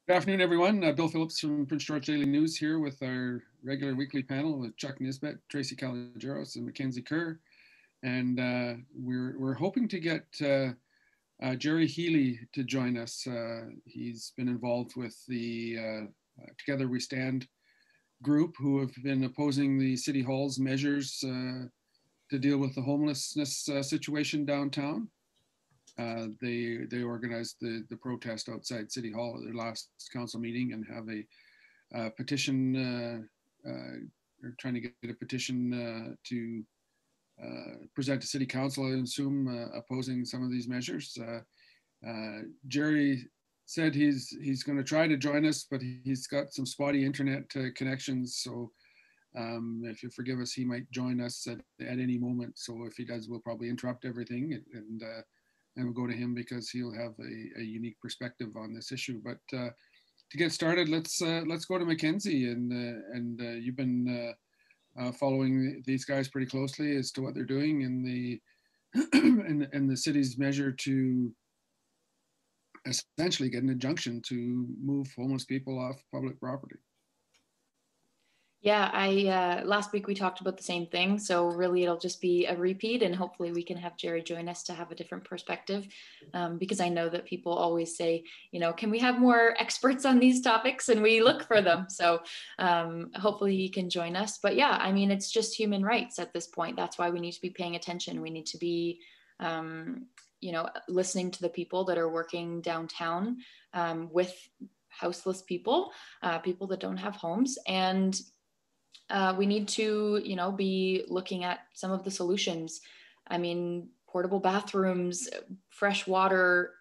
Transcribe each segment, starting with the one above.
Good afternoon, everyone. Bill Phillips from Prince George Daily News here with our regular weekly panel with Chuck Nisbett, Tracy Calogheros, and Mackenzie Kerr. And we're hoping to get Jerry Healy to join us. He's been involved with the Together We Stand group, who have been opposing the City Hall's measures to deal with the homelessness situation downtown. They organized the protest outside City Hall at their last council meeting and have a petition. They're trying to get a petition to present to City Council, I assume, opposing some of these measures. Jerry said he's going to try to join us, but he's got some spotty internet connections. So if you forgive us, he might join us at any moment. So if he does, we'll probably interrupt everything and we'll go to him because he'll have a unique perspective on this issue. But to get started, let's go to Mackenzie, and you've been following these guys pretty closely as to what they're doing in the in the city's measure to essentially get an injunction to move homeless people off public property. Yeah, I last week we talked about the same thing, so really it'll just be a repeat, and hopefully we can have Jerry join us to have a different perspective, because I know that people always say, can we have more experts on these topics, and we look for them. So hopefully he can join us. But yeah, I mean, it's just human rights at this point. That's why we need to be paying attention. We need to be listening to the people that are working downtown with houseless people, people that don't have homes, and we need to, be looking at some of the solutions. I mean, portable bathrooms, fresh water,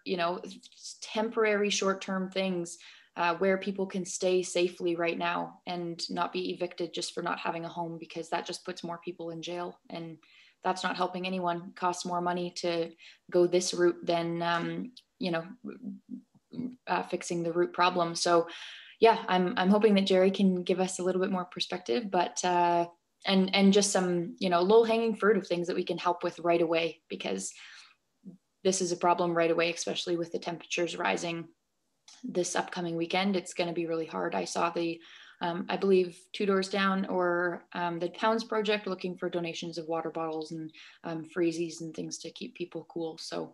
temporary short-term things where people can stay safely right now and not be evicted just for not having a home, because that just puts more people in jail, and that's not helping anyone. It costs more money to go this route than, fixing the root problem. So yeah, I'm hoping that Jerry can give us a little bit more perspective, but and just some low-hanging fruit of things that we can help with right away, because this is a problem right away, especially with the temperatures rising this upcoming weekend. It's going to be really hard. I saw the I believe 2 doors down, or the Towns Project, looking for donations of water bottles and freezies and things to keep people cool. So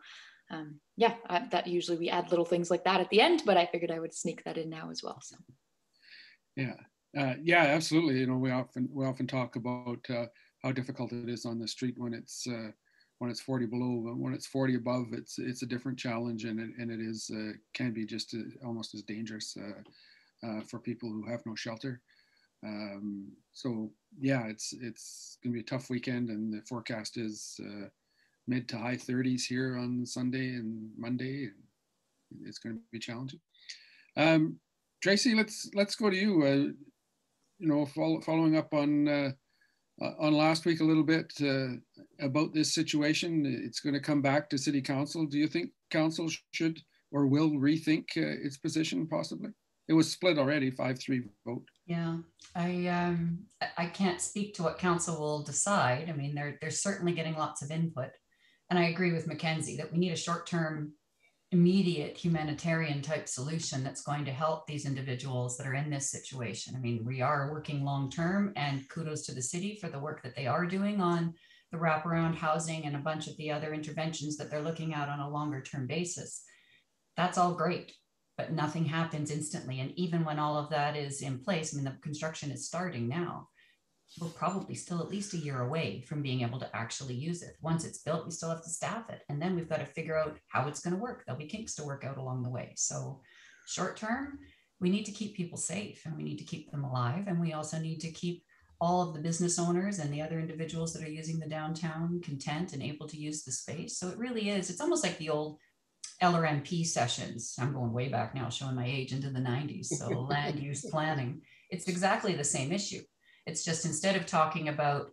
that usually we add little things like that at the end, but I figured I would sneak that in now as well. So. Yeah, absolutely. We often talk about how difficult it is on the street when it's 40 below, but when it's 40 above, it's a different challenge, and it is can be just almost as dangerous for people who have no shelter. So yeah, it's gonna be a tough weekend, and the forecast is mid to high 30s here on Sunday and Monday. It's going to be challenging. Tracy, let's go to you. Following up on last week a little bit about this situation. It's going to come back to City Council. Do you think Council should or will rethink its position possibly? It was split already, 5-3 vote. Yeah, I can't speak to what Council will decide. I mean, they're certainly getting lots of input. And I agree with Mackenzie that we need a short-term, immediate humanitarian type solution that's going to help these individuals that are in this situation. I mean, we are working long-term, and kudos to the city for the work that they are doing on the wraparound housing and a bunch of the other interventions that they're looking at on a longer-term basis. That's all great, but nothing happens instantly. And even when all of that is in place, I mean, the construction is starting now. We're probably still at least a year away from being able to actually use it. Once it's built, we still have to staff it. And then we've got to figure out how it's going to work. There'll be kinks to work out along the way. So short term, we need to keep people safe, and we need to keep them alive. And we also need to keep all of the business owners and the other individuals that are using the downtown content and able to use the space. So it really is, it's almost like the old LRMP sessions. I'm going way back now, showing my age, into the 90s. So land use planning. It's exactly the same issue. It's just, instead of talking about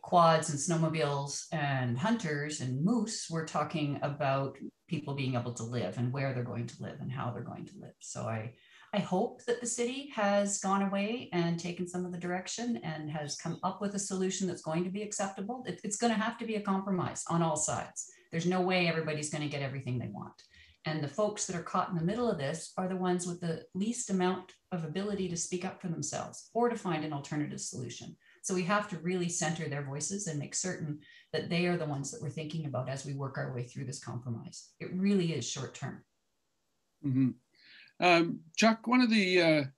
quads and snowmobiles and hunters and moose, we're talking about people being able to live and where they're going to live and how they're going to live. So I hope that the city has gone away and taken some of the direction and has come up with a solution that's going to be acceptable. It's going to have to be a compromise on all sides. There's no way everybody's going to get everything they want. And the folks that are caught in the middle of this are the ones with the least amount of ability to speak up for themselves or to find an alternative solution. So we have to really center their voices and make certain that they are the ones that we're thinking about as we work our way through this compromise. It really is short term. Mm-hmm. Chuck, one of the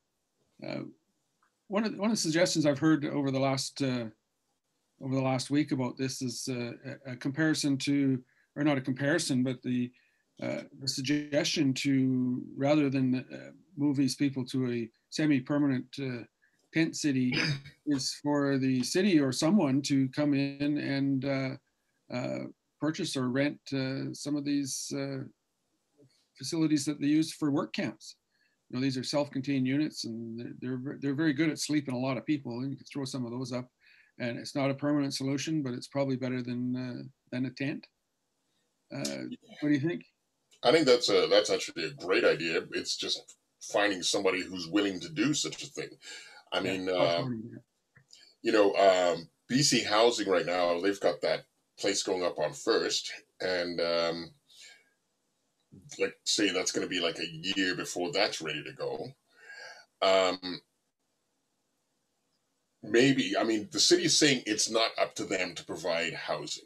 suggestions I've heard over the last week about this is a comparison to, or not a comparison, but the suggestion to, rather than move these people to a semi-permanent tent city, is for the city or someone to come in and purchase or rent some of these facilities that they use for work camps. You know, these are self-contained units, and they're very good at sleeping a lot of people. And you can throw some of those up, and it's not a permanent solution, but it's probably better than a tent. What do you think? I think that's actually a great idea. It's just finding somebody who's willing to do such a thing. I mean, you know, BC Housing right now, they've got that place going up on First, and like say that's going to be like a year before that's ready to go. Maybe, I mean, the city is saying it's not up to them to provide housing,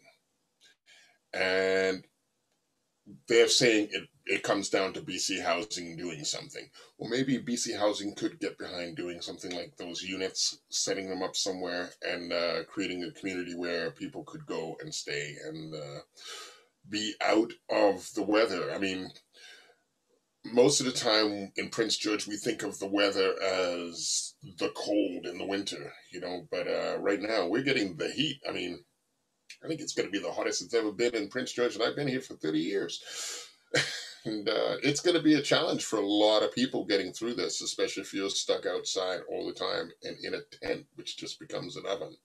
and they're saying it comes down to BC Housing doing something. Well, maybe BC Housing could get behind doing something like those units, setting them up somewhere, and creating a community where people could go and stay and be out of the weather. I mean, most of the time in Prince George, we think of the weather as the cold in the winter, you know, but right now we're getting the heat. I mean, I think it's going to be the hottest it's ever been in Prince George, and I've been here for 30 years. And it's going to be a challenge for a lot of people getting through this, especially if you're stuck outside all the time and in a tent, which just becomes an oven.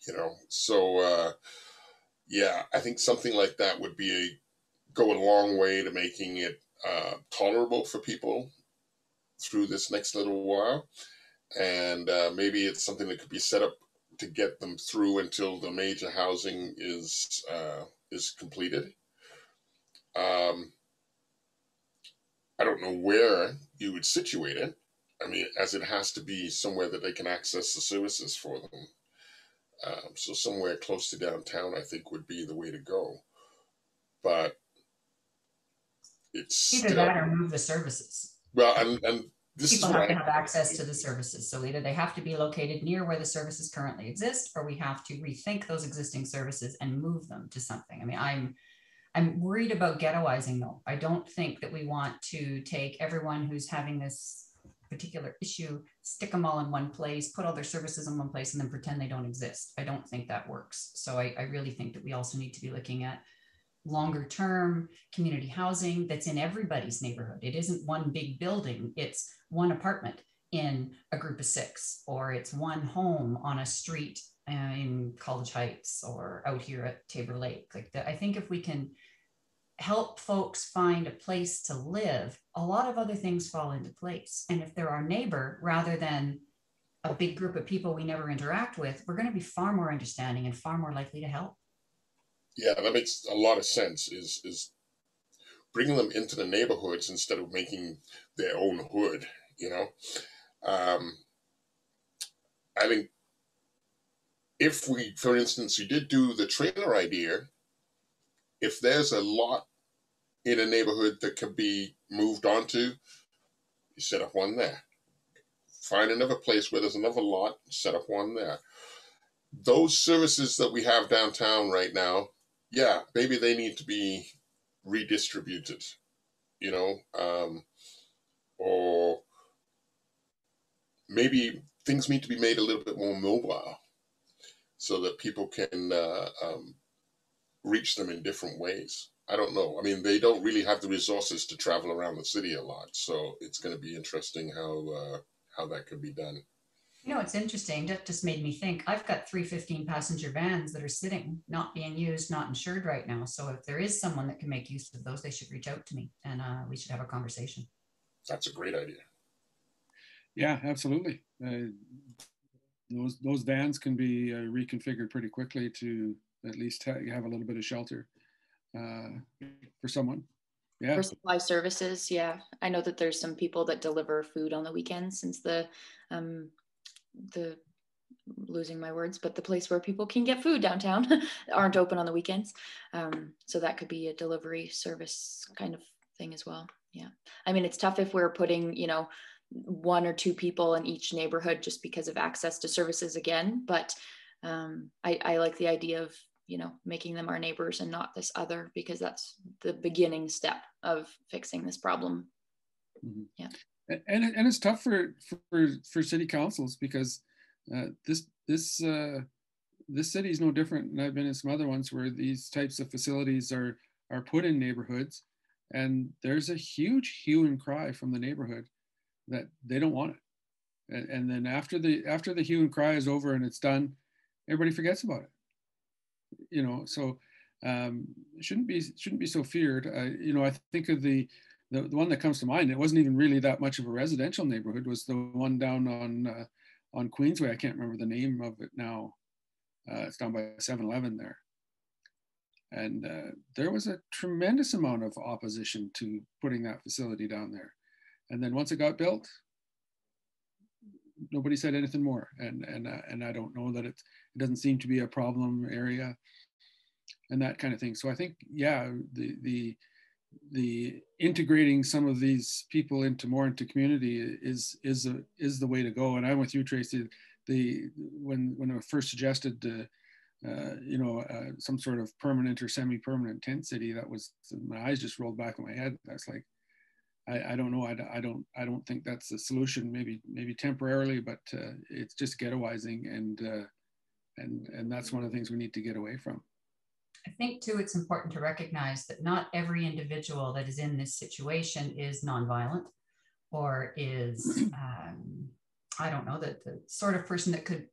You know, so yeah, I think something like that would go a long way to making it tolerable for people through this next little while. And maybe it's something that could be set up to get them through until the major housing is completed. I don't know where you would situate it. I mean, as it has to be somewhere that they can access the services for them. So somewhere close to downtown, I think, would be the way to go. But it's either that or move the services. Well, and this people have to have access to the services. So either they have to be located near where the services currently exist, or we have to rethink those existing services and move them to something. I mean, I'm worried about ghettoizing though. I don't think that we want to take everyone who's having this particular issue, stick them all in one place, put all their services in one place, and then pretend they don't exist. I don't think that works. So I really think that we also need to be looking at longer term community housing that's in everybody's neighborhood. It isn't one big building, it's one apartment in a group of 6, or it's one home on a street in College Heights or out here at Tabor Lake. I think if we can help folks find a place to live, a lot of other things fall into place. And if they're our neighbor rather than a big group of people we never interact with, we're going to be far more understanding and far more likely to help. Yeah, that makes a lot of sense, is bringing them into the neighborhoods instead of making their own hood, you know? I think if we, for instance, you did do the trailer idea, if there's a lot in a neighborhood that can be moved onto, you set up one there. Find another place where there's another lot, set up one there. Those services that we have downtown right now, yeah, maybe they need to be redistributed, you know, or maybe things need to be made a little bit more mobile so that people can reach them in different ways. I don't know. I mean, they don't really have the resources to travel around the city a lot, so it's going to be interesting how that could be done. You know, it's interesting. That just made me think. I've got 3 15-passenger vans that are sitting, not being used, not insured right now. So if there is someone that can make use of those, they should reach out to me, and we should have a conversation. That's a great idea. Yeah, absolutely. Those vans can be reconfigured pretty quickly to at least have a little bit of shelter for someone. Yeah. For supply services, yeah. I know that there's some people that deliver food on the weekends, since the losing my words, but the place where people can get food downtown aren't open on the weekends. So that could be a delivery service kind of thing as well. Yeah. I mean, it's tough if we're putting, you know, 1 or 2 people in each neighborhood just because of access to services again. But I like the idea of, you know, making them our neighbors and not this other, because that's the beginning step of fixing this problem. Mm-hmm. Yeah. And it's tough for city councils, because this city is no different. And I've been in some other ones where these types of facilities are put in neighborhoods, and there's a huge hue and cry from the neighborhood that they don't want it. And then after the hue and cry is over and it's done, everybody forgets about it. You know, so it shouldn't be so feared. You know, I think of the one that comes to mind. It wasn't even really that much of a residential neighborhood. Was the one down on Queensway. I can't remember the name of it now. It's down by 7-Eleven there. And there was a tremendous amount of opposition to putting that facility down there. And then once it got built, nobody said anything more. And I don't know that it doesn't seem to be a problem area and that kind of thing. So I think, yeah, the integrating some of these people into community is the way to go. And I'm with you, Tracy. When I first suggested you know, some sort of permanent or semi-permanent tent city, that was, my eyes just rolled back in my head. That's like, I don't know. I don't think that's the solution. Maybe temporarily, but it's just ghettoizing, and that's one of the things we need to get away from. I think too, it's important to recognize that not every individual that is in this situation is nonviolent, or is, I don't know, the sort of person that could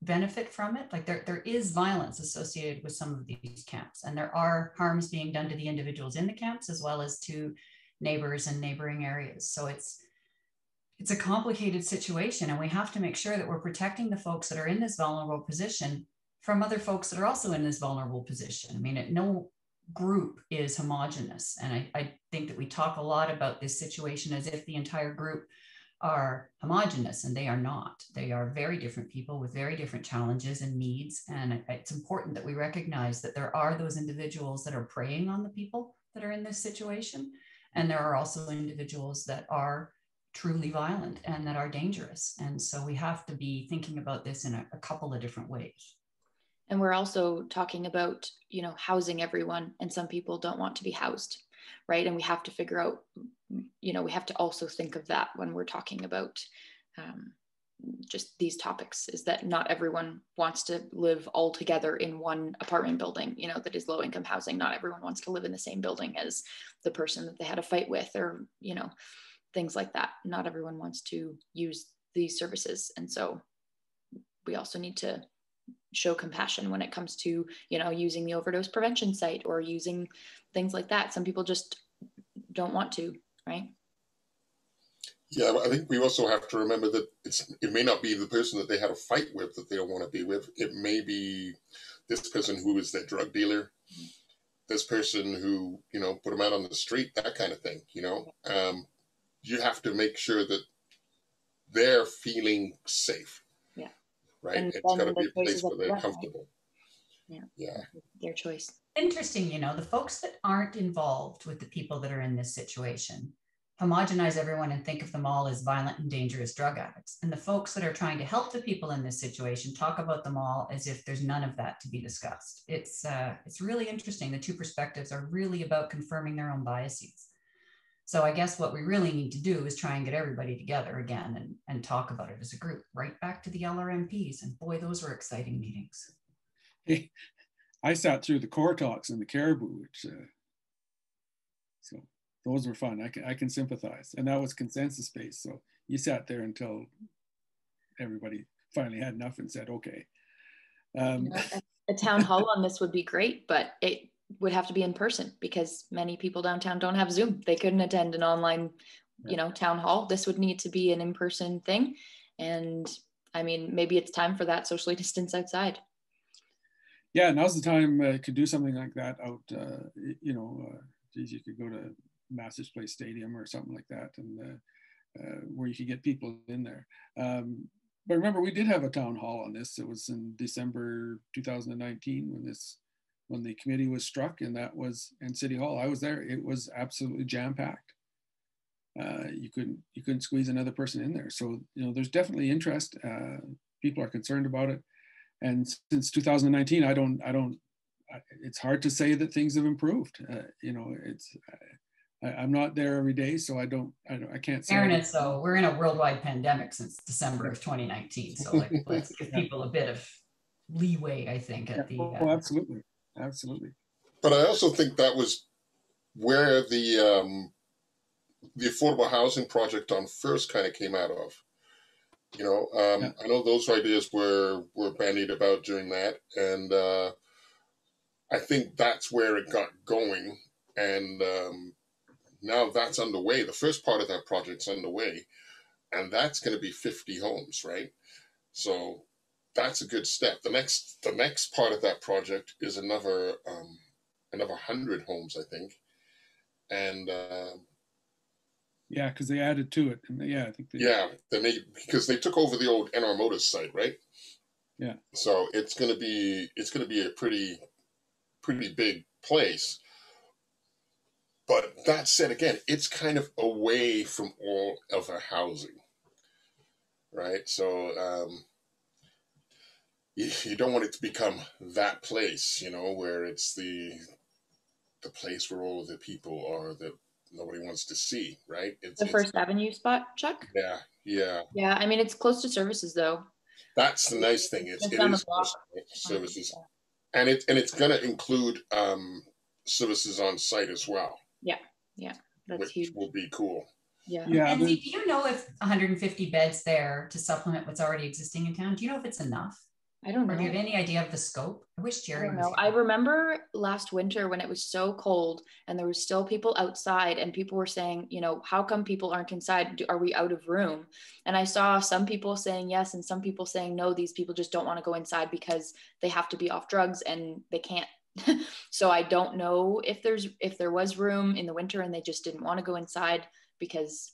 benefit from it. Like there is violence associated with some of these camps, and there are harms being done to the individuals in the camps as well as to neighbors and neighboring areas. So it's a complicated situation, and we have to make sure that we're protecting the folks that are in this vulnerable position from other folks that are also in this vulnerable position. I mean, no group is homogenous. And I think that we talk a lot about this situation as if the entire group are homogenous, and they are not. They are very different people with very different challenges and needs. And it's important that we recognize that there are those individuals that are preying on the people that are in this situation. And there are also individuals that are truly violent and that are dangerous. And so we have to be thinking about this in a couple of different ways. And we're also talking about, you know, housing everyone, and some people don't want to be housed, right? And we have to figure out, you know, we have to also think of that when we're talking about just these topics, is that not everyone wants to live all together in one apartment building, you know, that is low income housing. Not everyone wants to live in the same building as the person that they had a fight with, or, you know, things like that. Not everyone wants to use these services. And so we also need to show compassion when it comes to, you know, using the overdose prevention site or using things like that. Some people just don't want to, right? Yeah, I think we also have to remember that it may not be the person that they had a fight with that they don't want to be with. It may be this person who is that drug dealer, this person who, you know, put them out on the street, that kind of thing, you know. You have to make sure that they're feeling safe. Yeah. Right? And it's got to be a place where they're comfortable. Right? Yeah. Their choice. Interesting, you know, the folks that aren't involved with the people that are in this situation homogenize everyone and think of them all as violent and dangerous drug addicts. And the folks that are trying to help the people in this situation talk about them all as if there's none of that to be discussed. It's really interesting. The two perspectives are really about confirming their own biases. So I guess what we really need to do is try and get everybody together again and talk about it as a group, right back to the LRMPs. And boy, those were exciting meetings. Hey, I sat through the core talks in the Caribou, which, so those were fun. I can sympathize. And that was consensus based. So you sat there until everybody finally had enough and said, okay. A town hall on this would be great, but it would have to be in person, because many people downtown don't have Zoom. They couldn't attend an online, you know, town hall. This would need to be an in-person thing. And I mean, maybe it's time for that socially distance outside. Yeah, now's the time to do something like that out, you know, geez, you could go to Masters Place Stadium or something like that, and where you could get people in there. But remember, we did have a town hall on this. It was in December 2019 when the committee was struck, and City Hall. I was there. It was absolutely jam packed. You couldn't squeeze another person in there. So there's definitely interest. People are concerned about it, and since 2019, it's hard to say that things have improved. I'm not there every day, so I can't say. Fairness, though, we're in a worldwide pandemic since December of 2019. So let's give people a bit of leeway, I think. Absolutely. But I also think that was where the affordable housing project on First kind of came out of. I know those ideas were bandied about during that, and I think that's where it got going, and now that's underway. The first part of that project's underway, and that's going to be 50 homes, right? So that's a good step. The next part of that project is another 100 homes, I think, and because they added to it, and I think because they took over the old NR Motors site, right? Yeah. So it's going to be a pretty big place. But that said, again, it's kind of away from all other housing, right? So you don't want it to become that place, where it's the place where all of the people are that nobody wants to see, right? It's the First Avenue spot, Chuck? Yeah. Yeah, I mean, it's close to services, though. That's the nice thing. It is services, and it's going to include services on site as well. Yeah, that's which huge. will be cool. Yeah. And do you know if 150 beds there to supplement what's already existing in town? Do you know if it's enough? I don't know. Or do you have any idea of the scope? I wish Jerry was here. I remember last winter when it was so cold and there were still people outside and people were saying, how come people aren't inside? Are we out of room? And I saw some people saying yes and some people saying no, these people just don't want to go inside because they have to be off drugs and they can't. So I don't know if there was room in the winter and they just didn't want to go inside because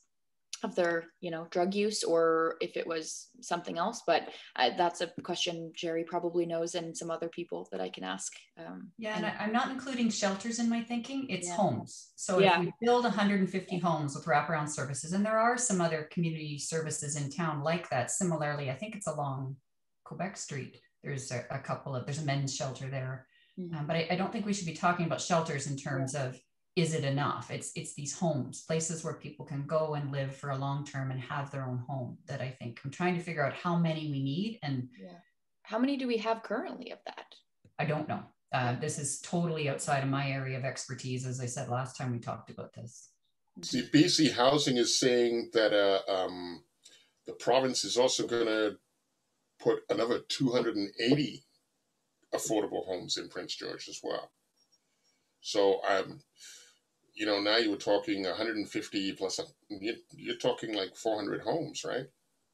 of their drug use, or if it was something else, but that's a question Jerry probably knows and some other people that I can ask. And I'm not including shelters in my thinking. It's homes. So if we build 150 homes with wraparound services, and there are some other community services in town like that. Similarly, I think it's along Quebec Street. There's there's a men's shelter there. But I don't think we should be talking about shelters in terms of, is it enough? It's these homes, places where people can go and live for a long term and have their own home, that I think I'm trying to figure out how many we need. And how many do we have currently of that? I don't know. This is totally outside of my area of expertise, as I said last time we talked about this. See, BC Housing is saying that the province is also going to put another 280 affordable homes in Prince George as well. So now you were talking 150 plus, you're talking like 400 homes, right?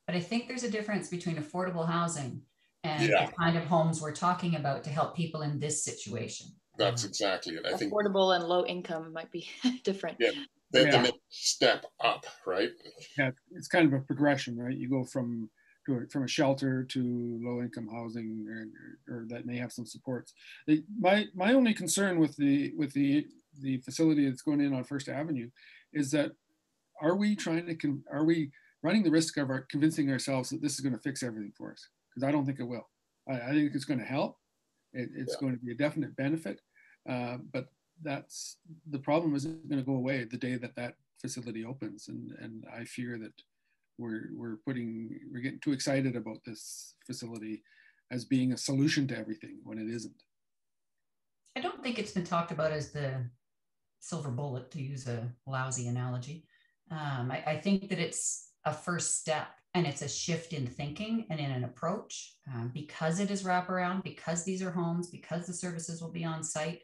But I think there's a difference between affordable housing and the kind of homes we're talking about to help people in this situation. That's exactly it. I think affordable and low income might be different. Yeah, the next step up, right? Yeah, it's kind of a progression, right? You go from a shelter to low income housing, or that may have some supports. My only concern with the facility that's going in on First Avenue is that are we running the risk of convincing ourselves that this is going to fix everything for us? Because I don't think it will. I think it's going to help. It's going to be a definite benefit, but that's the problem isn't going to go away the day that facility opens, and I fear that we're getting too excited about this facility as being a solution to everything when it isn't. I don't think it's been talked about as the silver bullet, to use a lousy analogy. I think that it's a first step, and it's a shift in thinking and in an approach, because it is wraparound, because these are homes, because the services will be on site.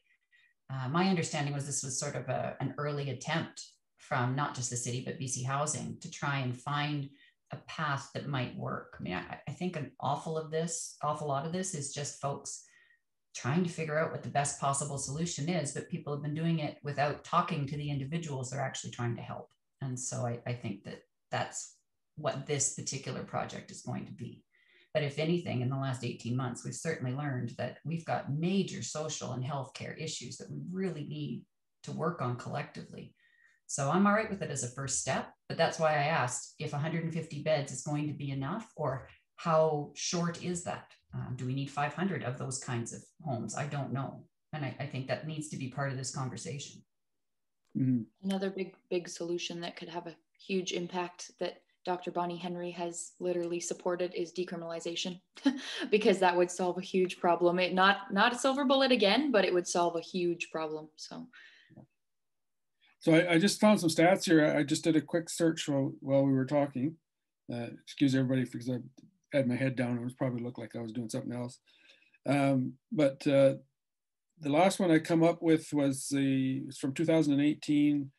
My understanding was this was sort of an early attempt from not just the city, but BC Housing to try and find a path that might work. I mean, I think an awful lot of this is just folks trying to figure out what the best possible solution is, but people have been doing it without talking to the individuals they're actually trying to help. And so I think that that's what this particular project is going to be. But if anything, in the last 18 months, we've certainly learned that we've got major social and healthcare issues that we really need to work on collectively. So I'm all right with it as a first step, but that's why I asked if 150 beds is going to be enough, or how short is that? Do we need 500 of those kinds of homes? I don't know. And I think that needs to be part of this conversation. Mm-hmm. Another big solution that could have a huge impact that Dr. Bonnie Henry has literally supported is decriminalization, because that would solve a huge problem. It not a silver bullet again, but it would solve a huge problem. So I just found some stats here. I just did a quick search while we were talking. Excuse everybody because I had my head down. It was probably looked like I was doing something else. But the last one I come up with was from 2018,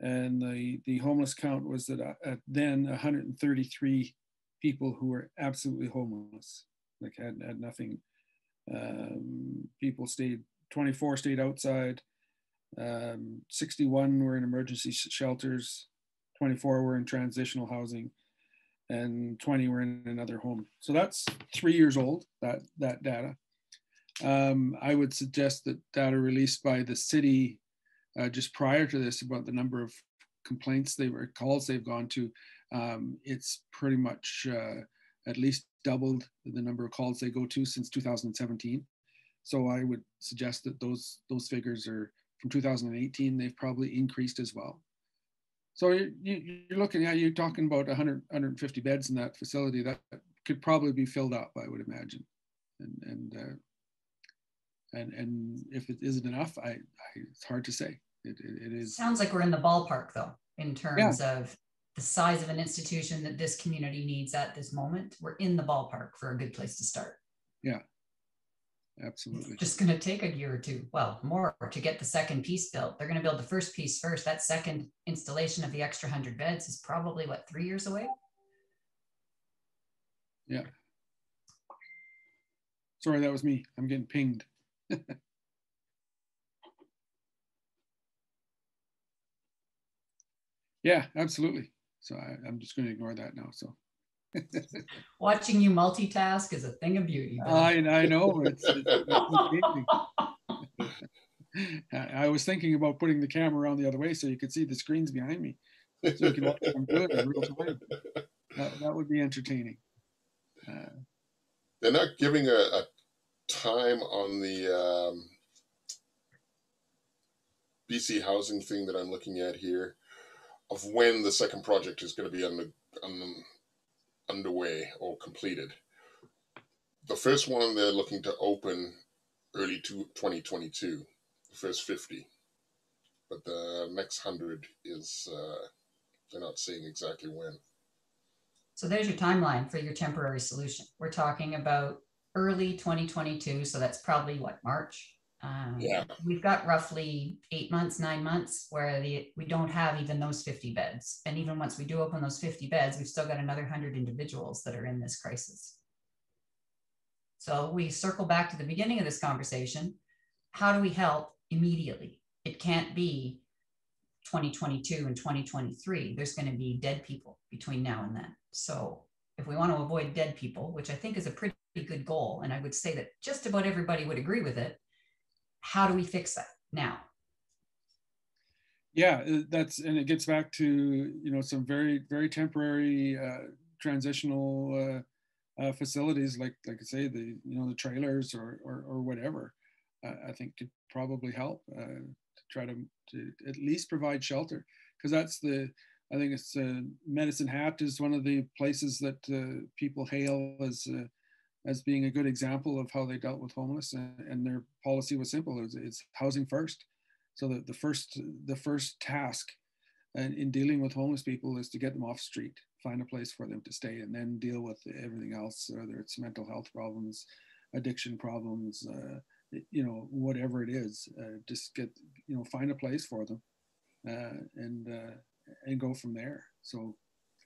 and the homeless count was at then 133 people who were absolutely homeless, like had nothing. People 24 stayed outside. 61 were in emergency shelters, 24 were in transitional housing, and 20 were in another home. So that's 3 years old, that data. I would suggest that data released by the city just prior to this about the number of complaints calls they've gone to, it's pretty much at least doubled the number of calls they go to since 2017. So I would suggest that those figures are from 2018, they've probably increased as well. So you're looking at, you're talking about 150 beds in that facility that could probably be filled up, I would imagine. And if it isn't enough, it's hard to say. It is. Sounds like we're in the ballpark though, in terms of the size of an institution that this community needs at this moment. We're in the ballpark for a good place to start. Yeah. Absolutely. It's just going to take a year or two, well, more, to get the second piece built. They're going to build the first piece first. That second installation of the extra 100 beds is probably, 3 years away? Yeah. Sorry, that was me. I'm getting pinged. Yeah, absolutely. So I'm just going to ignore that now. So. Watching you multitask is a thing of beauty. I know. It's amazing. I was thinking about putting the camera around the other way so you could see the screens behind me, so you can watch what I'm doing in real time. That would be entertaining. They're not giving a time on the BC housing thing that I'm looking at here of when the second project is going to be underway or completed. The first one they're looking to open early 2022, the first 50, but the next 100 is they're not saying exactly when. So there's your timeline for your temporary solution. We're talking about early 2022, so that's probably March. Yeah, we've got roughly 8 months, 9 months where we don't have even those 50 beds. And even once we do open those 50 beds, we've still got another 100 individuals that are in this crisis. So we circle back to the beginning of this conversation. How do we help immediately? It can't be 2022 and 2023. There's going to be dead people between now and then. So if we want to avoid dead people, which I think is a pretty good goal, and I would say that just about everybody would agree with it, how do we fix that now? Yeah, and it gets back to some very, very temporary transitional facilities, like I say, the trailers or whatever. I think could probably help to try to at least provide shelter, because I think it's Medicine Hat is one of the places that people hail as being a good example of how they dealt with homeless, and their policy was simple: it's housing first. So that the first task in dealing with homeless people is to get them off the street, find a place for them to stay, and then deal with everything else, whether it's mental health problems, addiction problems, whatever it is. Just find a place for them, and go from there. So,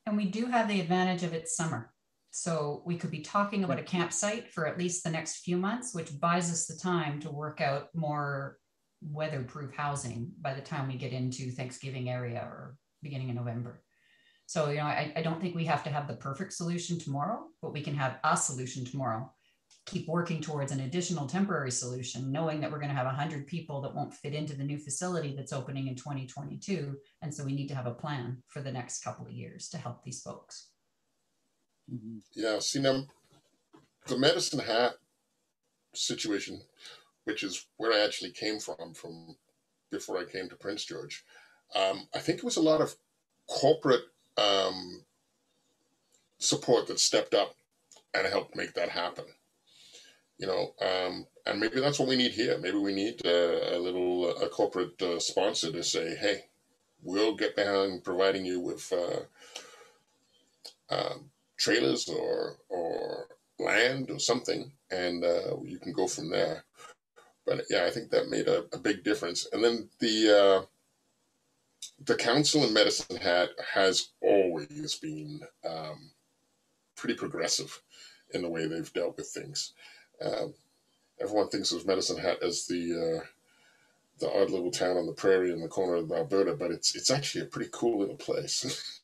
and we do have the advantage of it's summer. So we could be talking about a campsite for at least the next few months, which buys us the time to work out more weatherproof housing by the time we get into Thanksgiving area or beginning of November. So, I don't think we have to have the perfect solution tomorrow, but we can have a solution tomorrow. Keep working towards an additional temporary solution, knowing that we're going to have 100 people that won't fit into the new facility that's opening in 2022. And so we need to have a plan for the next couple of years to help these folks. Yeah, see, now, the Medicine Hat situation, which is where I actually came from before I came to Prince George, I think it was a lot of corporate support that stepped up and helped make that happen. And maybe that's what we need here. Maybe we need a corporate sponsor to say, hey, we'll get behind providing you with trailers or land or something, and you can go from there. But yeah, I think that made a big difference. And then the council in Medicine Hat has always been pretty progressive in the way they've dealt with things. Everyone thinks of Medicine Hat as the odd little town on the prairie in the corner of Alberta, but it's actually a pretty cool little place.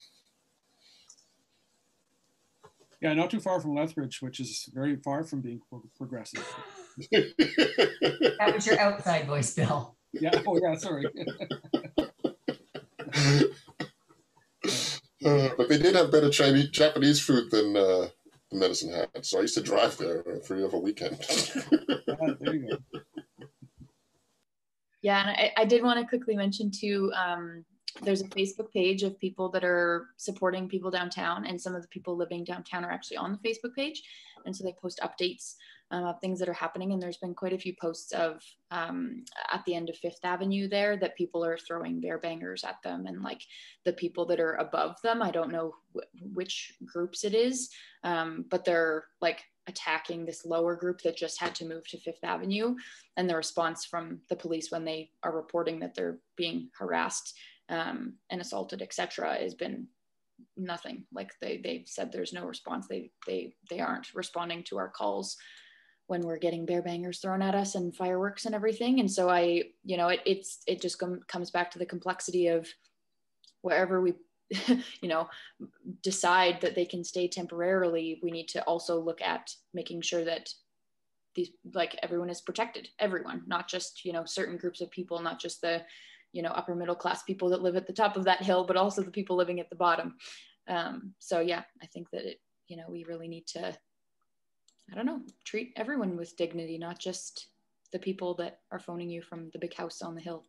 Yeah, not too far from Lethbridge, which is very far from being progressive. That was your outside voice, Bill. Yeah. Oh, yeah. Sorry. But they did have better Japanese food than Medicine Hat, so I used to drive there for every weekend. There you go. Yeah, and I did want to quickly mention too, there's a Facebook page of people that are supporting people downtown, and some of the people living downtown are actually on the Facebook page. And so they post updates of things that are happening. And there's been quite a few posts of at the end of Fifth Avenue there that people are throwing bear bangers at them, and like the people that are above them, I don't know which groups it is, but they're like attacking this lower group that just had to move to Fifth Avenue. And the response from the police when they are reporting that they're being harassed and assaulted, etc., has been nothing. Like they've said there's no response. They aren't responding to our calls when we're getting bear bangers thrown at us and fireworks and everything. And so it just comes back to the complexity of wherever we decide that they can stay temporarily, we need to also look at making sure that these, like, everyone is protected, everyone, not just, certain groups of people, not just the, upper middle class people that live at the top of that hill, but also the people living at the bottom. So yeah, I think that we really need to, treat everyone with dignity, not just the people that are phoning you from the big house on the hill.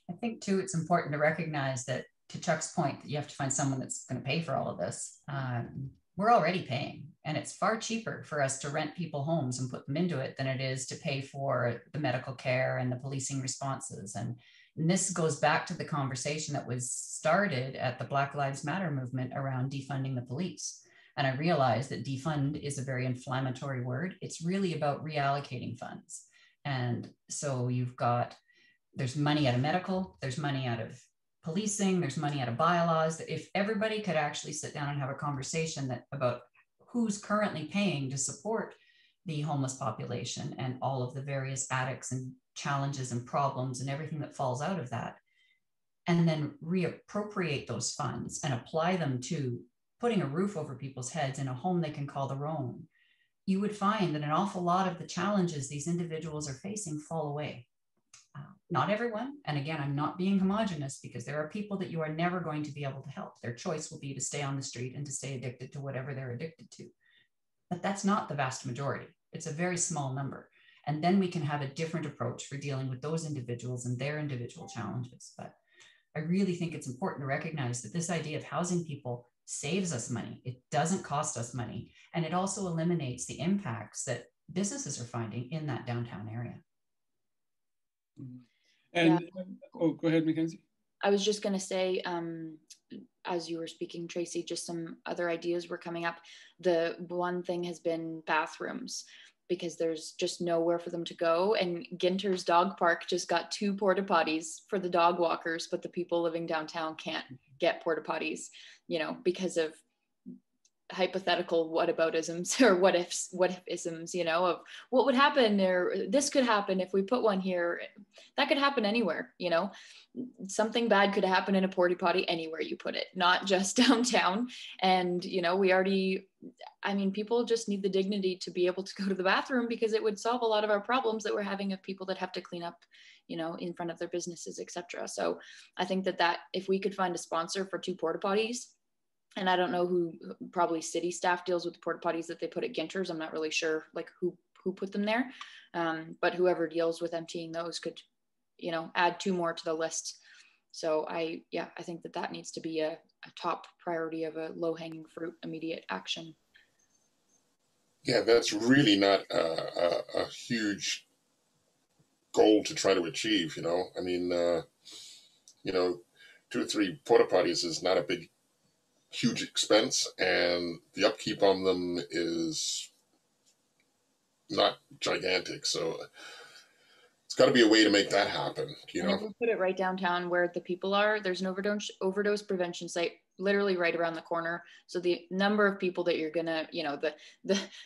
I think too, it's important to recognize that, to Chuck's point, that you have to find someone that's going to pay for all of this. We're already paying, and it's far cheaper for us to rent people homes and put them into it than it is to pay for the medical care and the policing responses. And this goes back to the conversation that was started at the Black Lives Matter movement around defunding the police. And I realize that defund is a very inflammatory word. It's really about reallocating funds. And so there's money out of medical, there's money out of policing, there's money out of bylaws. If everybody could actually sit down and have a conversation about who's currently paying to support the homeless population and all of the various addicts and challenges and problems and everything that falls out of that, and then reappropriate those funds and apply them to putting a roof over people's heads in a home they can call their own, you would find that an awful lot of the challenges these individuals are facing fall away. Not everyone, and again, I'm not being homogenous, because there are people that you are never going to be able to help. Their choice will be to stay on the street and to stay addicted to whatever they're addicted to. But that's not the vast majority. It's a very small number. And then we can have a different approach for dealing with those individuals and their individual challenges. But I really think it's important to recognize that this idea of housing people saves us money. It doesn't cost us money. And it also eliminates the impacts that businesses are finding in that downtown area. And go ahead, Mackenzie. I was just going to say, as you were speaking, Tracy, just some other ideas were coming up. The one thing has been bathrooms, because there's just nowhere for them to go. And Ginter's dog park just got 2 porta potties for the dog walkers, but the people living downtown can't get porta potties, because of hypothetical whataboutisms or what if-isms, you know, of what would happen, or this could happen if we put one here. That could happen anywhere, you know. Something bad could happen in a porta potty anywhere you put it, not just downtown. And, you know, people just need the dignity to be able to go to the bathroom, because it would solve a lot of our problems that we're having of people that have to clean up, you know, in front of their businesses, etc. So I think that if we could find a sponsor for 2 porta potties, and I don't know who, probably city staff deals with the porta potties that they put at Ginter's. I'm not really sure like who put them there. But whoever deals with emptying those could, you know, add 2 more to the list. So I think that needs to be a top priority of a low hanging fruit, immediate action. Yeah, that's really not a huge goal to try to achieve, you know. I mean, you know, 2 or 3 porta potties is not a huge expense, and the upkeep on them is not gigantic. So it's got to be a way to make that happen, you know. And if we put it right downtown where the people are, there's an overdose prevention site literally right around the corner. So the number of people that you're gonna, you know,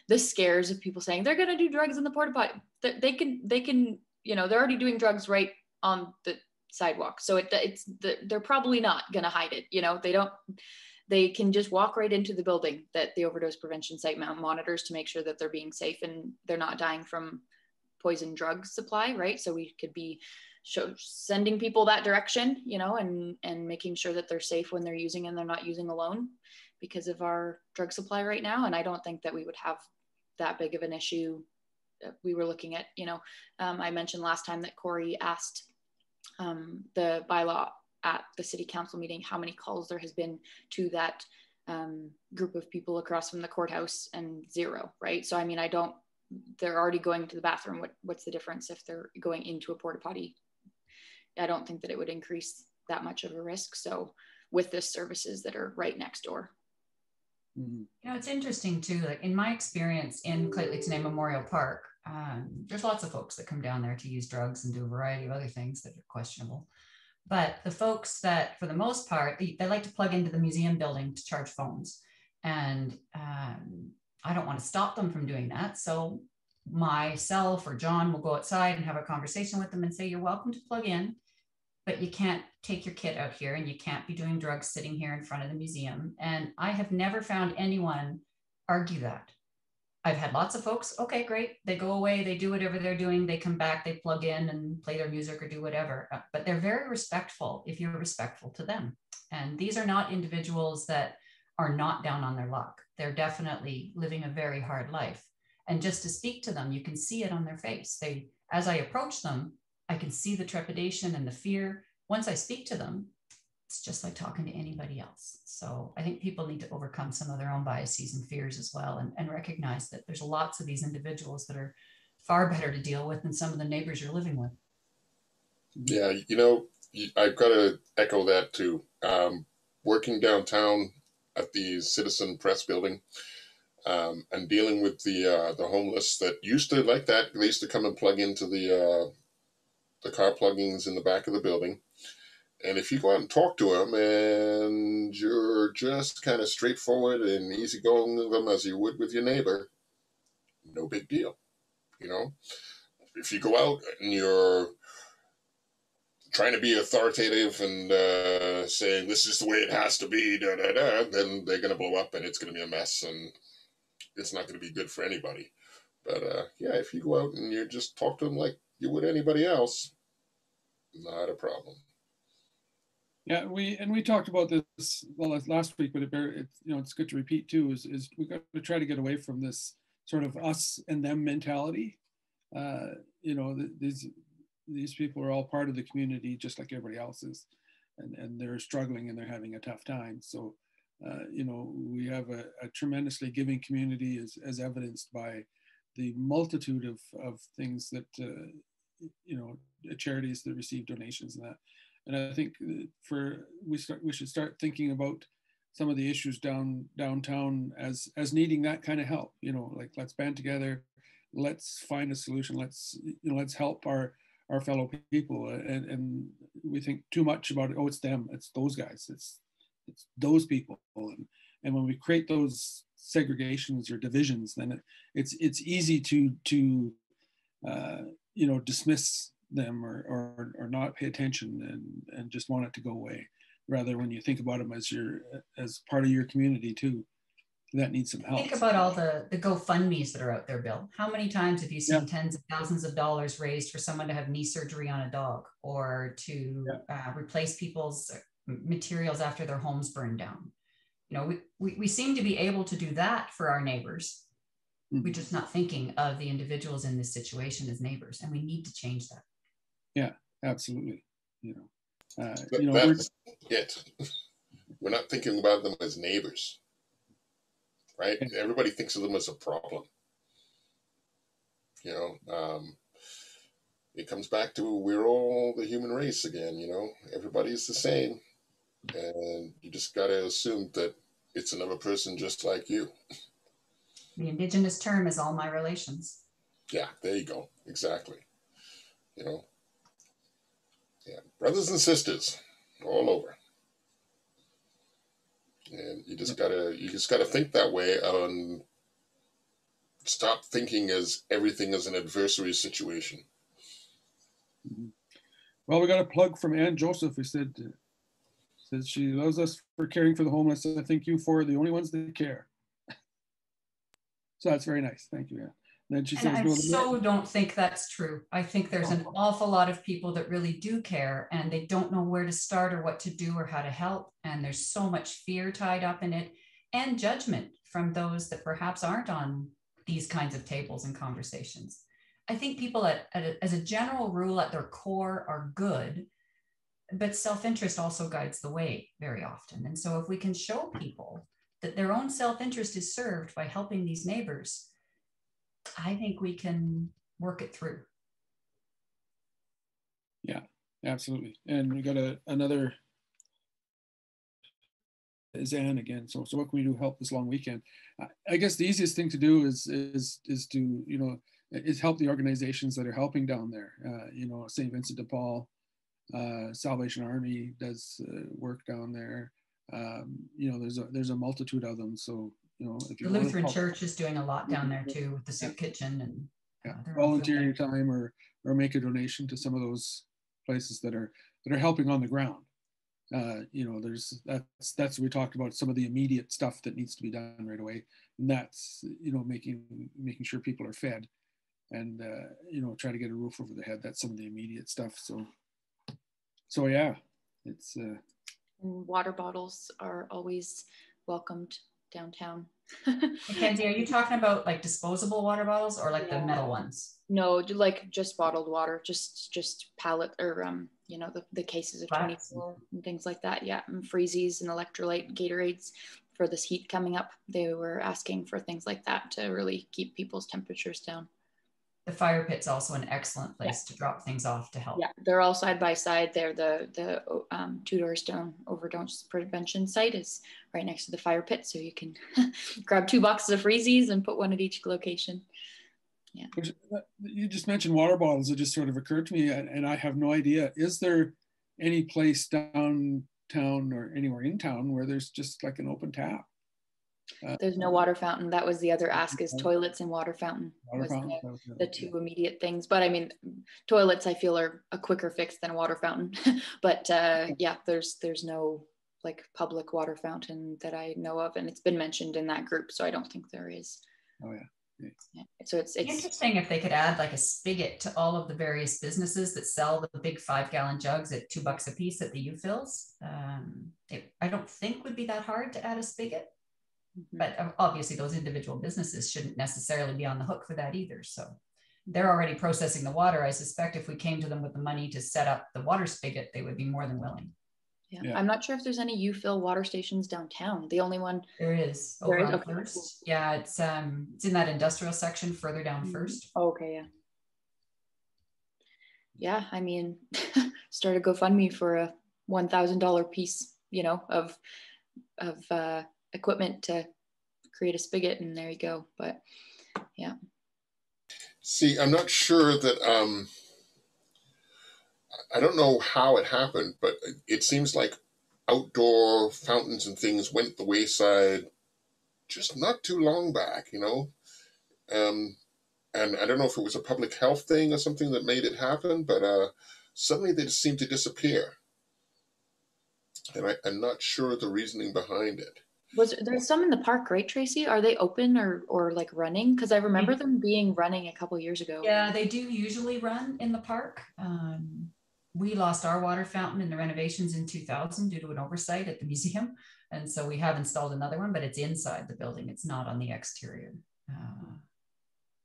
the scares of people saying they're gonna do drugs in the porta potty, they can, you know, they're already doing drugs right on the sidewalk. So they're probably not gonna hide it, you know. They can just walk right into the building that the overdose prevention site monitors to make sure that they're being safe and they're not dying from poison drug supply, right? So we could be sending people that direction, you know, and making sure that they're safe when they're using and they're not using alone because of our drug supply right now. And I don't think that we would have that big of an issue. We were looking at, you know, I mentioned last time that Corey asked the bylaw at the city council meeting how many calls there has been to that group of people across from the courthouse, and 0, right? So I mean, they're already going to the bathroom. What's the difference if they're going into a porta potty? I don't think that it would increase that much of a risk. So with the services that are right next door. You know, it's interesting too, like in my experience in Clayton Memorial Park, there's lots of folks that come down there to use drugs and do a variety of other things that are questionable. But the folks that, for the most part, they like to plug into the museum building to charge phones. And I don't want to stop them from doing that. So myself or John will go outside and have a conversation with them and say, you're welcome to plug in, but you can't take your kit out here and you can't be doing drugs sitting here in front of the museum. And I have never found anyone argue that. I've had lots of folks, okay, great. They go away, they do whatever they're doing. They come back, they plug in and play their music or do whatever. But they're very respectful if you're respectful to them. And these are not individuals that are not down on their luck. They're definitely living a very hard life. And just to speak to them, you can see it on their face. As I approach them, I can see the trepidation and the fear. Once I speak to them, it's just like talking to anybody else. So I think people need to overcome some of their own biases and fears as well, and recognize that there's lots of these individuals that are far better to deal with than some of the neighbors you're living with. Yeah, you know, I've got to echo that too. Working downtown at the Citizen Press building, and dealing with the homeless that used to like that. They used to come and plug into the car plugins in the back of the building. And if you go out and talk to them and you're just kind of straightforward and easygoing with them as you would with your neighbor, no big deal. You know, if you go out and you're trying to be authoritative and saying this is the way it has to be, then they're going to blow up and it's going to be a mess and it's not going to be good for anybody. But yeah, if you go out and you just talk to them like you would anybody else, not a problem. Yeah, we talked about this last week, but it's good to repeat too. Is we got to try to get away from this sort of us and them mentality. You know, these people are all part of the community, just like everybody else is, and they're struggling and they're having a tough time. So, you know, we have a tremendously giving community, as evidenced by the multitude of things that you know, charities that receive donations and that. And I think we should start thinking about some of the issues downtown as needing that kind of help. You know, like let's band together, let's find a solution. Let's help our fellow people. And we think too much about it. Oh, it's them. It's those guys. It's those people. And when we create those segregations or divisions, then it's easy to dismiss them or not pay attention and just want it to go away. Rather, when you think about them as part of your community too, that needs some help. Think about all the GoFundMes that are out there, Bill. How many times have you seen tens of thousands of dollars raised for someone to have knee surgery on a dog, or to replace people's materials after their homes burned down? We seem to be able to do that for our neighbors. Mm-hmm. We're just not thinking of the individuals in this situation as neighbors, and we need to change that. Yeah, absolutely. That's it. We're not thinking about them as neighbors, right? Everybody thinks of them as a problem. It comes back to we're all the human race again. Everybody's the same, and you just got to assume that it's another person just like you. The Indigenous term is all my relations. Yeah, there you go. Exactly. Brothers and sisters all over. And you just gotta think that way and stop thinking as everything is an adversary situation. Well, we got a plug from Ann Joseph, who says she loves us for caring for the homeless. I think you four are the only ones that care. So that's very nice. Thank you, Ann. Then she says, I don't think that's true. I think there's an awful lot of people that really do care, and they don't know where to start or what to do or how to help. And there's so much fear tied up in it, and judgment from those that perhaps aren't on these kinds of tables and conversations. I think people as a general rule at their core are good, but self-interest also guides the way very often. And so if we can show people that their own self-interest is served by helping these neighbors, I think we can work it through. Yeah, absolutely. And we got another is Anne again. So what can we do to help this long weekend? I guess the easiest thing to do is to is help the organizations that are helping down there. St. Vincent de Paul, Salvation Army does work down there. There's a multitude of them. So if you the Lutheran Church is doing a lot down there too, with the soup kitchen and volunteer your time or make a donation to some of those places that are helping on the ground. That's what we talked about, some of the immediate stuff that needs to be done right away, and that's making sure people are fed and try to get a roof over their head. That's some of the immediate stuff. So yeah, it's water bottles are always welcomed downtown. Mackenzie, are you talking about like disposable water bottles or like the metal ones? No, like just bottled water, just pallet or the cases of 24 and things like that. Yeah, and freezies and electrolyte Gatorades for this heat coming up. They were asking for things like that to really keep people's temperatures down. The fire pit's also an excellent place to drop things off to help. Yeah, they're all side by side there. The Two Door Stone overdose prevention site is right next to the fire pit, so you can grab 2 boxes of freezies and put one at each location. Yeah. You just mentioned water bottles. It just sort of occurred to me, and I have no idea. Is there any place downtown or anywhere in town where there's just like an open tap? There's no water fountain. That was the other ask, is toilets and water fountain. The two immediate things. But I mean, toilets I feel are a quicker fix than a water fountain. But there's no like public water fountain that I know of, and it's been mentioned in that group, so I don't think there is. Oh yeah. Yeah. So it's interesting if they could add like a spigot to all of the various businesses that sell the big 5-gallon jugs at $2 a piece at the U-Fills. I don't think would be that hard to add a spigot. But obviously those individual businesses shouldn't necessarily be on the hook for that either. So they're already processing the water. I suspect if we came to them with the money to set up the water spigot, they would be more than willing. Yeah. I'm not sure if there's any U-Fill water stations downtown. The only one there is over on First. Yeah, it's in that industrial section further down First. Oh, okay, yeah. Yeah, I mean, start a GoFundMe for a $1,000 piece, of equipment to create a spigot, and there you go. But yeah. See, I'm not sure that I don't know how it happened, but it seems like outdoor fountains and things went the wayside just not too long back, you know. And I don't know if it was a public health thing or something that made it happen, but suddenly they just seemed to disappear. And I'm not sure the reasoning behind it. There's some in the park, right, Tracy? Are they open or like running? Because I remember them being running a couple years ago. Yeah, they do usually run in the park. We lost our water fountain in the renovations in 2000 due to an oversight at the museum. And so we have installed another one, but it's inside the building. It's not on the exterior.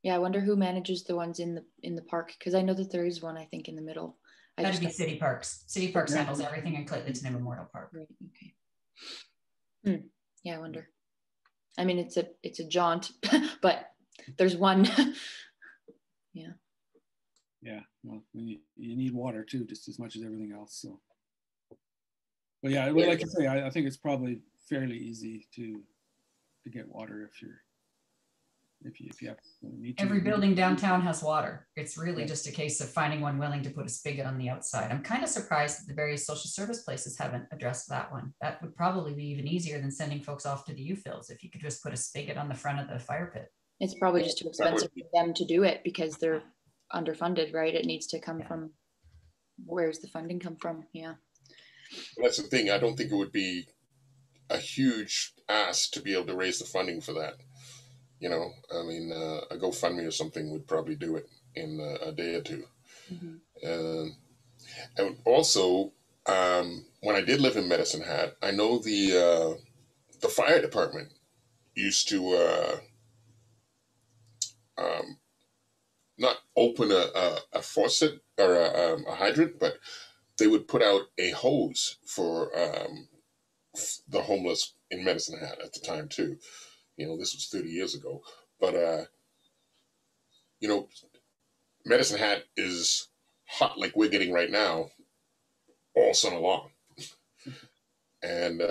Yeah, I wonder who manages the ones in the park, because I know that there is one, I think, in the middle. That'd be City Parks. City Parks handles everything in Clayton Memorial Park. Right. Okay. Yeah, I wonder. I mean, it's a jaunt, but there's one. Yeah. Yeah. Well, you need water too, just as much as everything else. So, but yeah, like you say, I think it's probably fairly easy to get water if you have need to. Every building downtown has water. It's really just a case of finding one willing to put a spigot on the outside. I'm kind of surprised that the various social service places haven't addressed that one. That would probably be even easier than sending folks off to the U-Fills if you could just put a spigot on the front of the fire pit. It's probably just too expensive for them to do it because they're underfunded, right? It needs to come from, where's the funding come from? Yeah. That's the thing. I don't think it would be a huge ask to be able to raise the funding for that. You know, I mean, a GoFundMe or something would probably do it in a day or two. Mm-hmm. And also, when I did live in Medicine Hat, I know the fire department used to not open a faucet or a hydrant, but they would put out a hose for the homeless in Medicine Hat at the time too. You know, this was 30 years ago. But, you know, Medicine Hat is hot like we're getting right now all summer long. And,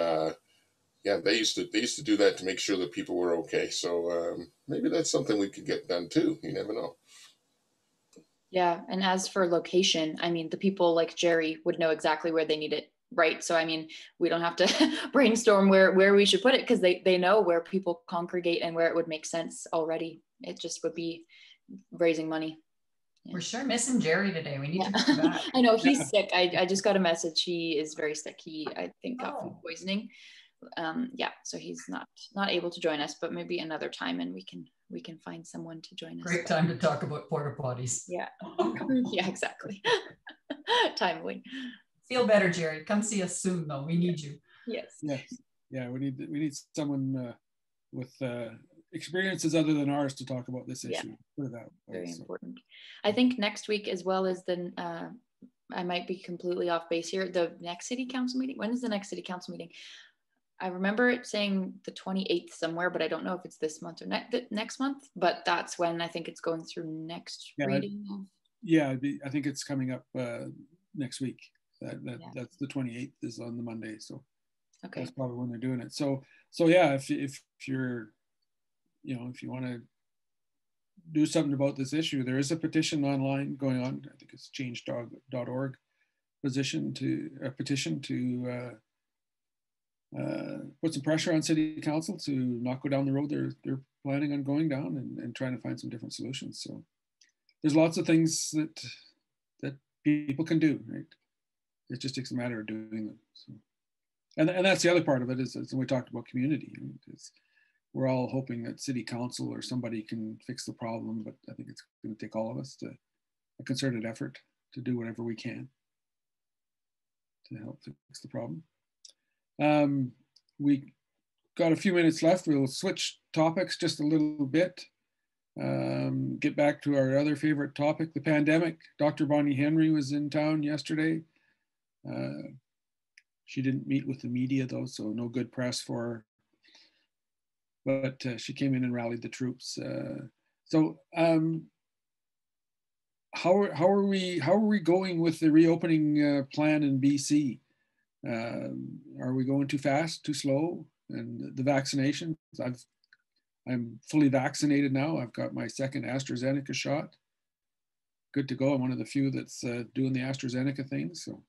yeah, they used to do that to make sure that people were okay. So maybe that's something we could get done too. You never know. Yeah. And as for location, I mean, the people like Jerry would know exactly where they need it. Right. So, I mean, we don't have to brainstorm where we should put it because they know where people congregate and where it would make sense already. It just would be raising money. Yeah. We're sure missing Jerry today. We need to come back. I know he's sick. I just got a message. He is very sick. He, I think, got food poisoning. Yeah. So he's not able to join us, but maybe another time and we can find someone to join us. Great time to talk about porta potties. Yeah. Yeah, exactly. Timely. Feel better, Jerry. Come see us soon, though. We need you. Yes. Yes. Yeah. We need someone with experiences other than ours to talk about this issue. Yeah. Put it that way. Very important. I think next week, as well as I might be completely off base here. The next city council meeting. When is the next city council meeting? I remember it saying the 28th somewhere, but I don't know if it's this month or next month. But that's when I think it's going through next reading. Yeah, I think it's coming up next week. That's the 28th is on the Monday, so okay, that's probably when they're doing it. So yeah, if you're, you know, if you want to do something about this issue, there is a petition online going on. I think it's change.org petition to put some pressure on city council to not go down the road they're planning on going down and trying to find some different solutions. So there's lots of things that people can do, right? It just takes a matter of doing them. So, and that's the other part of it is we talked about community. Right? We're all hoping that city council or somebody can fix the problem, but I think it's going to take all of us a concerted effort to do whatever we can to help fix the problem. We got a few minutes left. We'll switch topics just a little bit. Get back to our other favorite topic, the pandemic. Dr. Bonnie Henry was in town yesterday. She didn't meet with the media though, so no good press for her. But she came in and rallied the troops. How are we going with the reopening plan in BC? Are we going too fast, too slow? And the vaccinations, I'm fully vaccinated now. I've got my second AstraZeneca shot. Good to go. I'm one of the few that's doing the AstraZeneca thing. So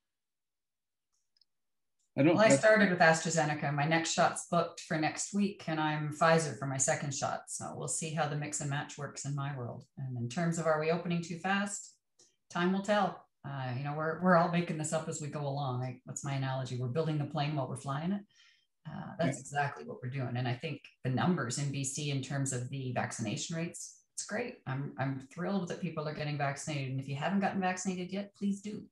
I don't. Well, I started with AstraZeneca. My next shot's booked for next week, and I'm Pfizer for my second shot. So we'll see how the mix and match works in my world. And in terms of, are we opening too fast? Time will tell. You know, we're all making this up as we go along. What's my analogy? We're building the plane while we're flying it. That's exactly what we're doing. And I think the numbers in BC in terms of the vaccination rates, it's great. I'm thrilled that people are getting vaccinated. And if you haven't gotten vaccinated yet, please do.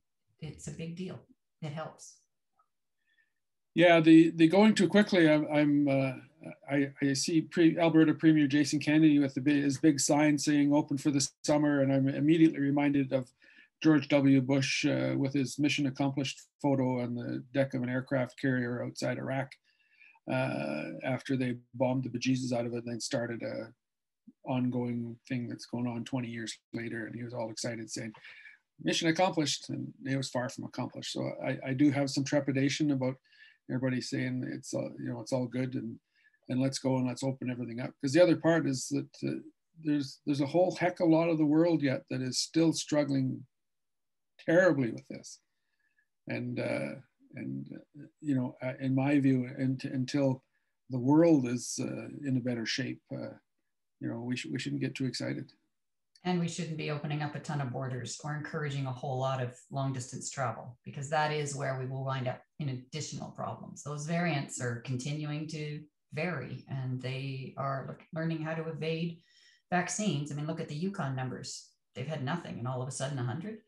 It's a big deal. It helps. Yeah, the going too quickly. I see Alberta Premier Jason Kennedy with his big sign saying "Open for the summer," and I'm immediately reminded of George W. Bush with his mission accomplished photo on the deck of an aircraft carrier outside Iraq after they bombed the bejesus out of it, and then started a ongoing thing that's going on 20 years later, and he was all excited saying, "Mission accomplished," and it was far from accomplished. So I do have some trepidation about everybody saying it's it's all good and let's go and let's open everything up. Because the other part is that there's a whole heck of a lot of the world yet that is still struggling terribly with this, and you know, in my view, until the world is in a better shape, you know, we shouldn't get too excited. And we shouldn't be opening up a ton of borders or encouraging a whole lot of long distance travel, because that is where we will wind up in additional problems. Those variants are continuing to vary, and they are learning how to evade vaccines. I mean, look at the Yukon numbers. They've had nothing, and all of a sudden 100.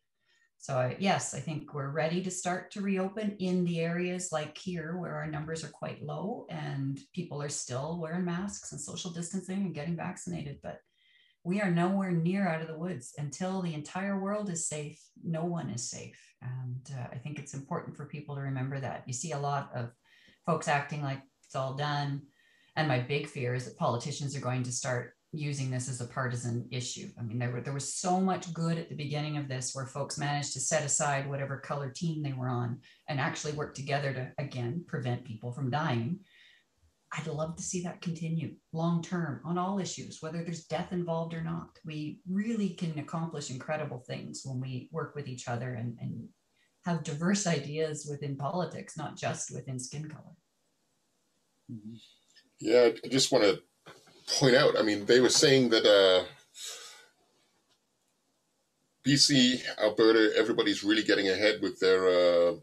So yes, I think we're ready to start to reopen in the areas like here where our numbers are quite low and people are still wearing masks and social distancing and getting vaccinated. But we are nowhere near out of the woods. Until the entire world is safe, no one is safe. And I think it's important for people to remember that. You see a lot of folks acting like it's all done. And my big fear is that politicians are going to start using this as a partisan issue. I mean, there was so much good at the beginning of this where folks managed to set aside whatever color team they were on and actually work together to, again, prevent people from dying. I'd love to see that continue long term on all issues, whether there's death involved or not. We really can accomplish incredible things when we work with each other and have diverse ideas within politics, not just within skin color. Yeah, I just want to point out, I mean, they were saying that BC, Alberta, everybody's really getting ahead with their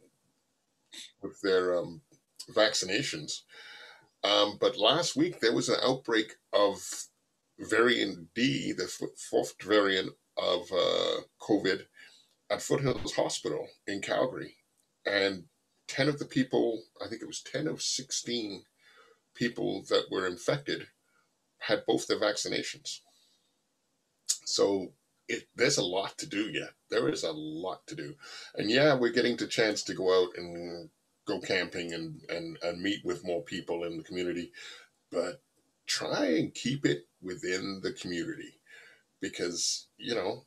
vaccinations. But last week there was an outbreak of variant D, the fourth variant of COVID, at Foothills Hospital in Calgary. And 10 of the people, I think it was 10 of 16 people that were infected had both their vaccinations. So there's a lot to do yet. There is a lot to do. And yeah, we're getting the chance to go out and go camping and meet with more people in the community, but try and keep it within the community, because, you know,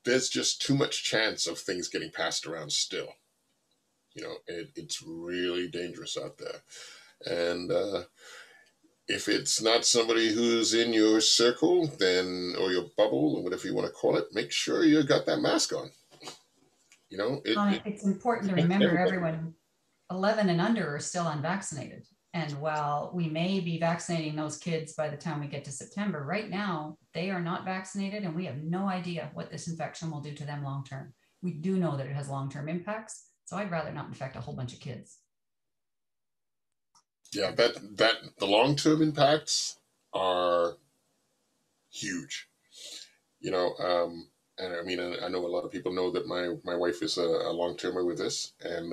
there's just too much chance of things getting passed around still. You know, it's really dangerous out there. And if it's not somebody who's in your circle, then, or your bubble, or whatever you want to call it, make sure you got that mask on. You know, it's important to remember everyone 11 and under are still unvaccinated. And while we may be vaccinating those kids by the time we get to September, right now, they are not vaccinated, and we have no idea what this infection will do to them long term. We do know that it has long-term impacts, so I'd rather not infect a whole bunch of kids. Yeah, that the long-term impacts are huge. You know, and I mean, I know a lot of people know that my wife is a long-termer with this, and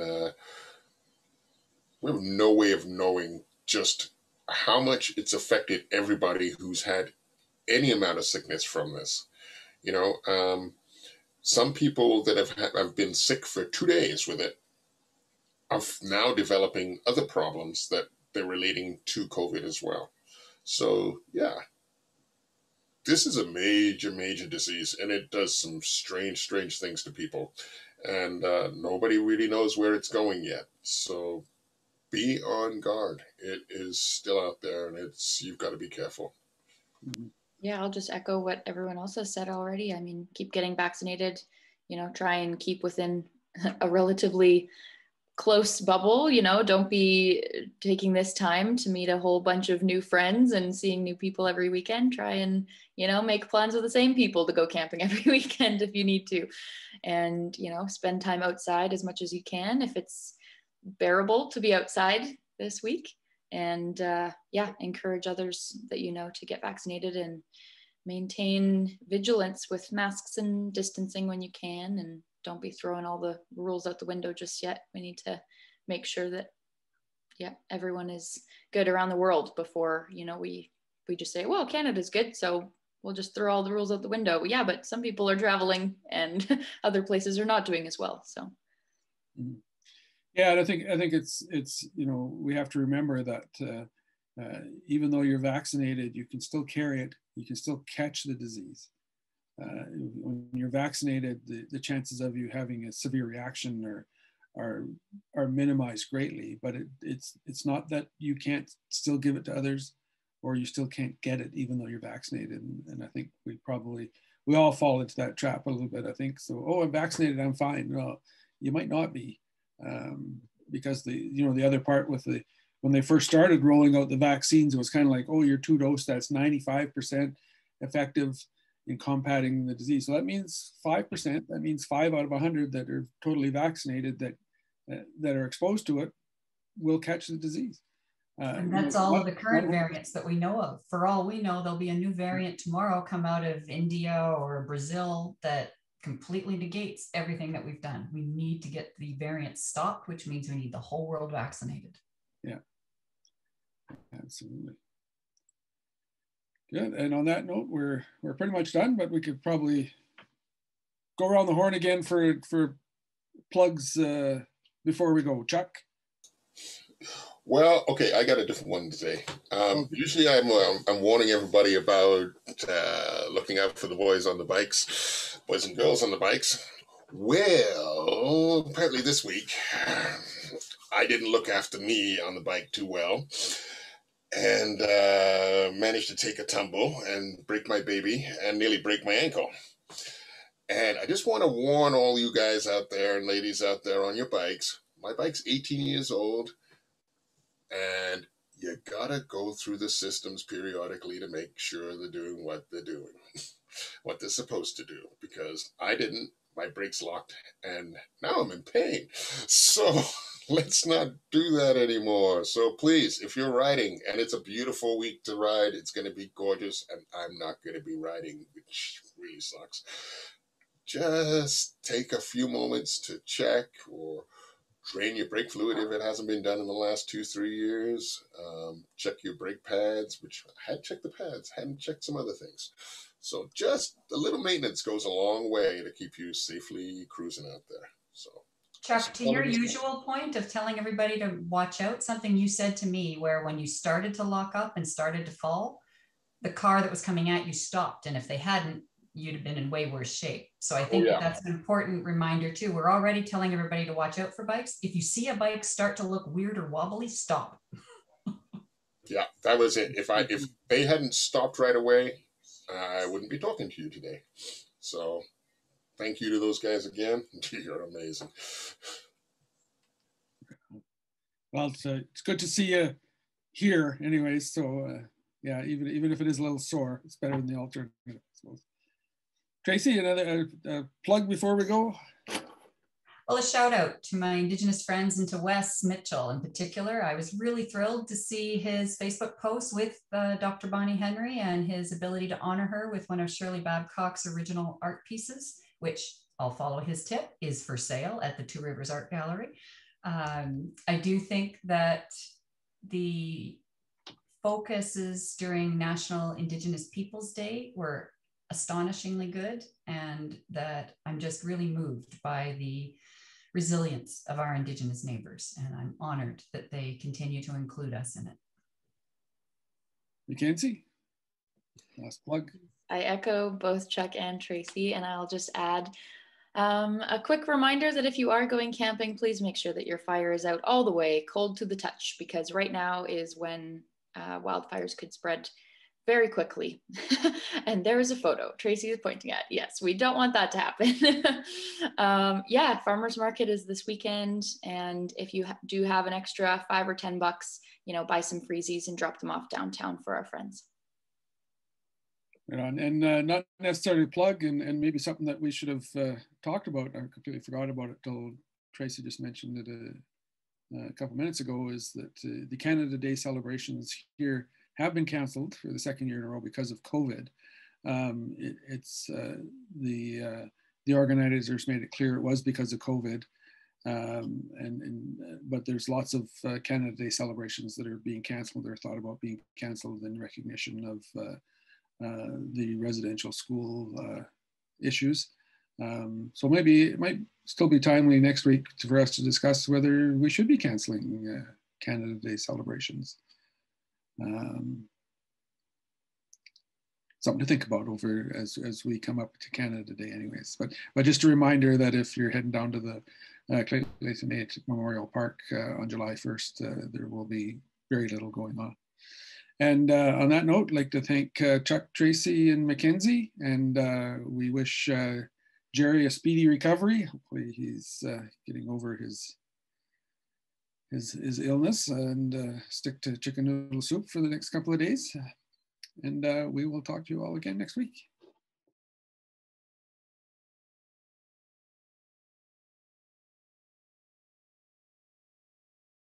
we have no way of knowing just how much it's affected everybody who's had any amount of sickness from this. You know, some people that have been sick for 2 days with it are now developing other problems that they're relating to COVID as well. So yeah, this is a major, major disease, and it does some strange things to people, and nobody really knows where it's going yet. So be on guard. It is still out there, and you've got to be careful. Yeah, I'll just echo what everyone else has said already. I mean, keep getting vaccinated, you know, try and keep within a relatively close bubble, you know, don't be taking this time to meet a whole bunch of new friends and seeing new people every weekend. Try and, you know, make plans with the same people to go camping every weekend if you need to. And, you know, spend time outside as much as you can if it's bearable to be outside this week. And yeah, encourage others that you know to get vaccinated, and maintain vigilance with masks and distancing when you can, and don't be throwing all the rules out the window just yet. We need to make sure that, yeah, everyone is good around the world before, you know, we just say, well, Canada's good, so we'll just throw all the rules out the window. Well, yeah, but some people are traveling and other places are not doing as well. So. Yeah, and I think it's you know, we have to remember that even though you're vaccinated, you can still carry it. You can still catch the disease. When you're vaccinated, the chances of you having a severe reaction are minimized greatly. But it's not that you can't still give it to others, or you still can't get it even though you're vaccinated. And I think we all fall into that trap a little bit. I think so. Oh, I'm vaccinated, I'm fine. No, you might not be, because the other part with when they first started rolling out the vaccines, it was kind of like, oh, your 2-dose, that's 95% effective in combating the disease. So that means 5%. That means 5 out of 100 that are totally vaccinated that are exposed to it will catch the disease. And that's all of the current variants that we know of. For all we know, there'll be a new variant tomorrow come out of India or Brazil that completely negates everything that we've done. We need to get the variant stopped, which means we need the whole world vaccinated. Yeah, absolutely. Good. And on that note, we're pretty much done, but we could probably go around the horn again for plugs before we go. Chuck? Well, okay, I got a different one today. Usually I'm warning everybody about looking out for the boys on the bikes, boys and girls on the bikes. Well, apparently this week, I didn't look after me on the bike too well, and managed to take a tumble and break my baby and nearly break my ankle. And I just want to warn all you guys out there and ladies out there on your bikes. My bike's 18 years old, and you gotta go through the systems periodically to make sure they're doing what they're doing, what they're supposed to do, because I didn't. My brakes locked, and now I'm in pain. So let's not do that anymore. So please, if you're riding, and it's a beautiful week to ride, it's going to be gorgeous, and I'm not going to be riding, which really sucks. Just take a few moments to check or drain your brake fluid if it hasn't been done in the last 2-3 years. Check your brake pads, which I had checked the pads, hadn't checked some other things. So just a little maintenance goes a long way to keep you safely cruising out there. So, Chuck, to your usual point of telling everybody to watch out, something you said to me where when you started to lock up and started to fall, the car that was coming at you stopped. And if they hadn't, you'd have been in way worse shape. So I think that's an important reminder too. We're already telling everybody to watch out for bikes. If you see a bike start to look weird or wobbly, stop. Yeah, that was it. If they hadn't stopped right away, I wouldn't be talking to you today. So thank you to those guys again. You're amazing. Well, it's good to see you here anyways. So yeah, even if it is a little sore, it's better than the alternative, I suppose. Tracy, another plug before we go? Well, a shout out to my Indigenous friends and to Wes Mitchell in particular. I was really thrilled to see his Facebook post with Dr. Bonnie Henry and his ability to honor her with one of Shirley Babcock's original art pieces, which I'll follow his tip, is for sale at the Two Rivers Art Gallery. I do think that the focuses during National Indigenous Peoples Day were astonishingly good, and that I'm just really moved by the resilience of our Indigenous neighbors, and I'm honored that they continue to include us in it. Mackenzie, last plug. I echo both Chuck and Tracy, and I'll just add a quick reminder that if you are going camping, please make sure that your fire is out all the way, cold to the touch, because right now is when wildfires could spread very quickly. And there is a photo Tracy is pointing at. Yes, we don't want that to happen. Yeah, farmers market is this weekend. And if you do have an extra $5 or $10, you know, buy some freezies and drop them off downtown for our friends. And not necessarily a plug, and maybe something that we should have talked about. I completely forgot about it till Tracy just mentioned it a couple minutes ago, is that the Canada Day celebrations here have been canceled for the second year in a row because of COVID. The organizers made it clear it was because of COVID, but there's lots of Canada Day celebrations that are being canceled or thought about being canceled in recognition of the residential school issues. So maybe it might still be timely next week for us to discuss whether we should be canceling Canada Day celebrations. Something to think about over as we come up to Canada Day anyways. But just a reminder that if you're heading down to the Clayton Memorial Park on July 1st, there will be very little going on. And on that note, I'd like to thank Chuck, Tracy, and Mackenzie, and we wish Jerry a speedy recovery. Hopefully he's getting over his illness, and stick to chicken noodle soup for the next couple of days. And we will talk to you all again next week.